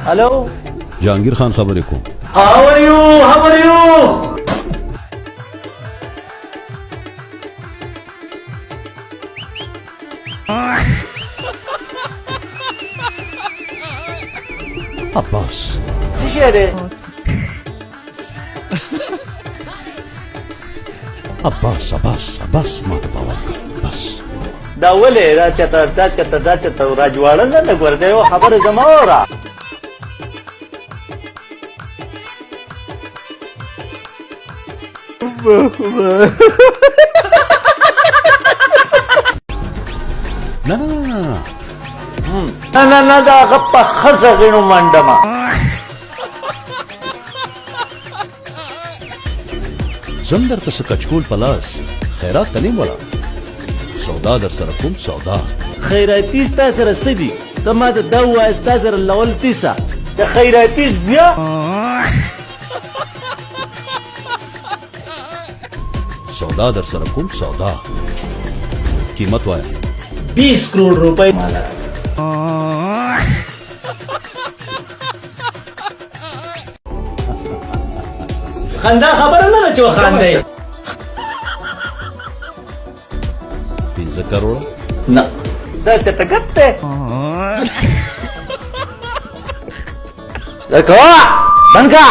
हेलो जहांगीर खान खबरें को how are you Abbas Sichere अब्बास माता बाबा बस دا ولې دا چته راجواړه نه ګورځي او خبره زما اورا نه دا غپه خزه غنو منډما زندر ته کچکول پلاس خیرات تنیم ولا سودا در سره کوم سودا خیراتي ستا سره سدي ته ما ته دا وایې ستا سره لول تیسه د خیراتي بیا सौदा दर सर कुम सौदा कीमत वाया 20 करोड़ रुपए माला खंदा खबर ना चो खांदे 3 करोड़ ना ते तगत्ते देखो बनका